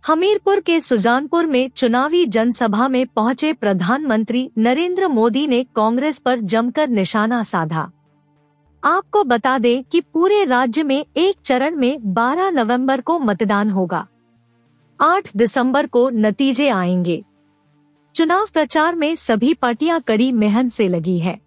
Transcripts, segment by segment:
हमीरपुर के सुजानपुर में चुनावी जनसभा में पहुंचे प्रधानमंत्री नरेंद्र मोदी ने कांग्रेस पर जमकर निशाना साधा। आपको बता दें कि पूरे राज्य में एक चरण में 12 नवंबर को मतदान होगा। 8 दिसंबर को नतीजे आएंगे। चुनाव प्रचार में सभी पार्टियां कड़ी मेहनत से लगी है।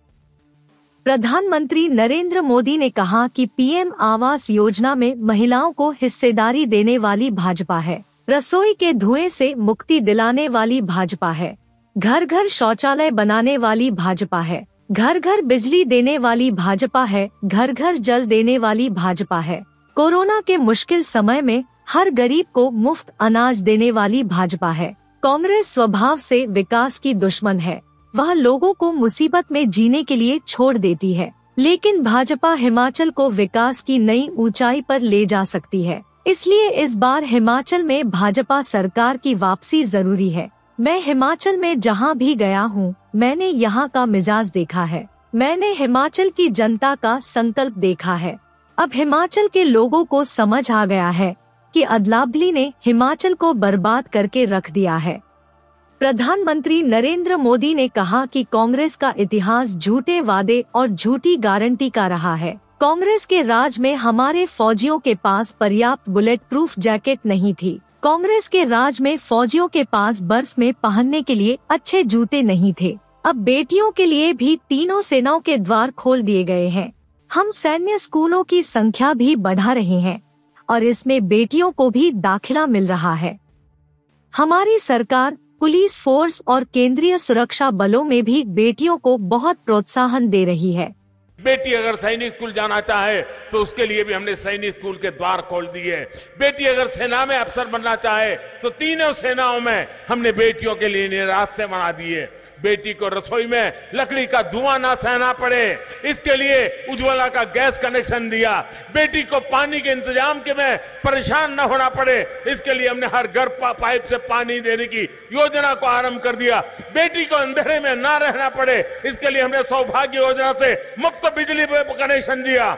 प्रधानमंत्री नरेंद्र मोदी ने कहा कि पीएम आवास योजना में महिलाओं को हिस्सेदारी देने वाली भाजपा है, रसोई के धुएं से मुक्ति दिलाने वाली भाजपा है, घर घर शौचालय बनाने वाली भाजपा है, घर घर बिजली देने वाली भाजपा है, घर घर जल देने वाली भाजपा है, कोरोना के मुश्किल समय में हर गरीब को मुफ्त अनाज देने वाली भाजपा है। कांग्रेस स्वभाव से विकास की दुश्मन है, वह लोगों को मुसीबत में जीने के लिए छोड़ देती है, लेकिन भाजपा हिमाचल को विकास की नई ऊंचाई पर ले जा सकती है। इसलिए इस बार हिमाचल में भाजपा सरकार की वापसी जरूरी है। मैं हिमाचल में जहां भी गया हूं, मैंने यहां का मिजाज देखा है, मैंने हिमाचल की जनता का संकल्प देखा है। अब हिमाचल के लोगों को समझ आ गया है कि अदलाबदली ने हिमाचल को बर्बाद करके रख दिया है। प्रधानमंत्री नरेंद्र मोदी ने कहा कि कांग्रेस का इतिहास झूठे वादे और झूठी गारंटी का रहा है। कांग्रेस के राज में हमारे फौजियों के पास पर्याप्त बुलेट प्रूफ जैकेट नहीं थी। कांग्रेस के राज में फौजियों के पास बर्फ में पहनने के लिए अच्छे जूते नहीं थे। अब बेटियों के लिए भी तीनों सेनाओं के द्वार खोल दिए गए हैं। हम सैन्य स्कूलों की संख्या भी बढ़ा रहे हैं और इसमें बेटियों को भी दाखिला मिल रहा है। हमारी सरकार पुलिस फोर्स और केंद्रीय सुरक्षा बलों में भी बेटियों को बहुत प्रोत्साहन दे रही है। बेटी अगर सैनिक स्कूल जाना चाहे तो उसके लिए भी हमने सैनिक स्कूल के द्वार खोल दिए। बेटी अगर सेना में अफसर बनना चाहे तो तीनों सेनाओं में हमने बेटियों के लिए रास्ते बना दिए। बेटी को रसोई में लकड़ी का धुआं ना सहना पड़े, इसके लिए उज्ज्वला का गैस कनेक्शन दिया। बेटी को पानी के इंतजाम के में परेशान न होना पड़े, इसके लिए हमने हर घर पाइप से पानी देने की योजना को आरंभ कर दिया। बेटी को अंधेरे में ना रहना पड़े, इसके लिए हमने सौभाग्य योजना से मुफ्त बिजली कनेक्शन दिया।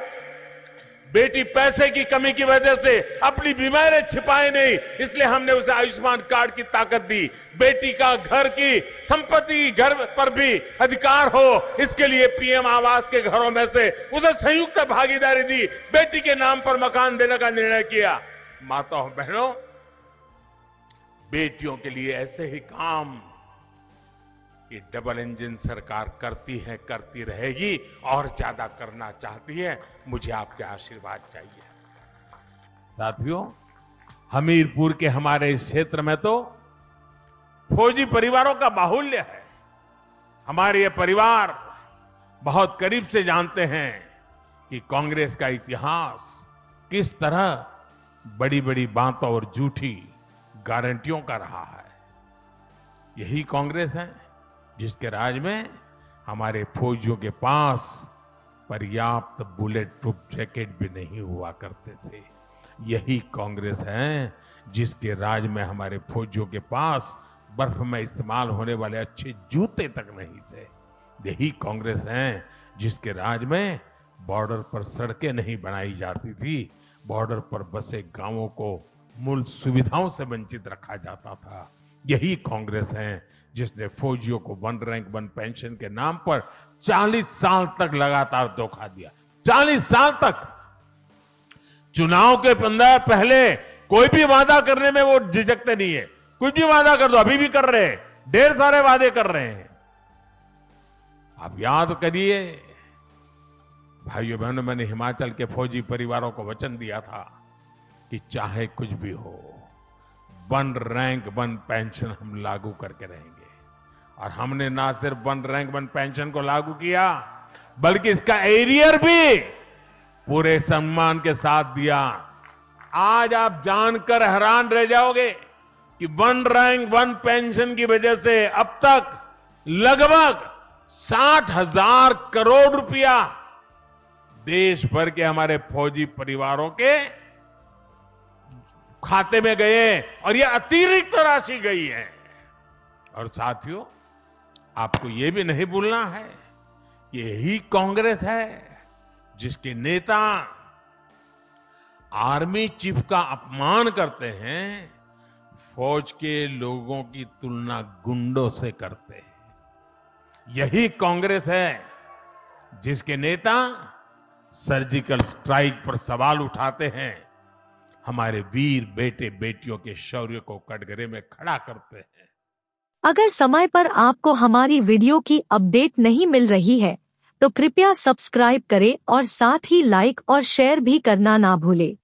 बेटी पैसे की कमी की वजह से अपनी बीमारी छिपाए नहीं, इसलिए हमने उसे आयुष्मान कार्ड की ताकत दी। बेटी का घर की संपत्ति घर पर भी अधिकार हो, इसके लिए पीएम आवास के घरों में से उसे संयुक्त भागीदारी दी। बेटी के नाम पर मकान देने का निर्णय किया। माताओं बहनों, बेटियों के लिए ऐसे ही काम ये डबल इंजन सरकार करती है, करती रहेगी और ज्यादा करना चाहती है। मुझे आपके आशीर्वाद चाहिए। साथियों, हमीरपुर के हमारे इस क्षेत्र में तो फौजी परिवारों का बाहुल्य है। हमारे ये परिवार बहुत करीब से जानते हैं कि कांग्रेस का इतिहास किस तरह बड़ी बड़ी बातों और झूठी गारंटियों का रहा है। यही कांग्रेस है जिसके राज में हमारे फौजियों के पास पर्याप्त बुलेट प्रूफ जैकेट भी नहीं हुआ करते थे। यही कांग्रेस है जिसके राज में हमारे फौजियों के पास बर्फ में इस्तेमाल होने वाले अच्छे जूते तक नहीं थे। यही कांग्रेस है जिसके राज में बॉर्डर पर सड़कें नहीं बनाई जाती थी, बॉर्डर पर बसे गांवों को मूल सुविधाओं से वंचित रखा जाता था। यही कांग्रेस है जिसने फौजियों को 1 रैंक 1 पेंशन के नाम पर 40 साल तक लगातार धोखा दिया। 40 साल तक चुनाव के पहले कोई भी वादा करने में वो झिझकते नहीं है। कुछ भी वादा कर दो, अभी भी कर रहे हैं, ढेर सारे वादे कर रहे हैं। आप याद करिए भाइयों बहनों, मैंने हिमाचल के फौजी परिवारों को वचन दिया था कि चाहे कुछ भी हो 1 रैंक 1 पेंशन हम लागू करके रहेंगे। और हमने ना सिर्फ 1 रैंक 1 पेंशन को लागू किया, बल्कि इसका एरियर भी पूरे सम्मान के साथ दिया। आज आप जानकर हैरान रह जाओगे कि 1 रैंक 1 पेंशन की वजह से अब तक लगभग 60,000 करोड़ रुपया देश भर के हमारे फौजी परिवारों के खाते में गए और ये अतिरिक्त राशि गई है। और साथियों, आपको ये भी नहीं भूलना है, यही कांग्रेस है जिसके नेता आर्मी चीफ का अपमान करते हैं, फौज के लोगों की तुलना गुंडों से करते हैं। यही कांग्रेस है जिसके नेता सर्जिकल स्ट्राइक पर सवाल उठाते हैं, हमारे वीर बेटे बेटियों के शौर्य को कटघरे में खड़ा करते हैं। अगर समय पर आपको हमारी वीडियो की अपडेट नहीं मिल रही है तो कृपया सब्सक्राइब करें और साथ ही लाइक और शेयर भी करना ना भूलें।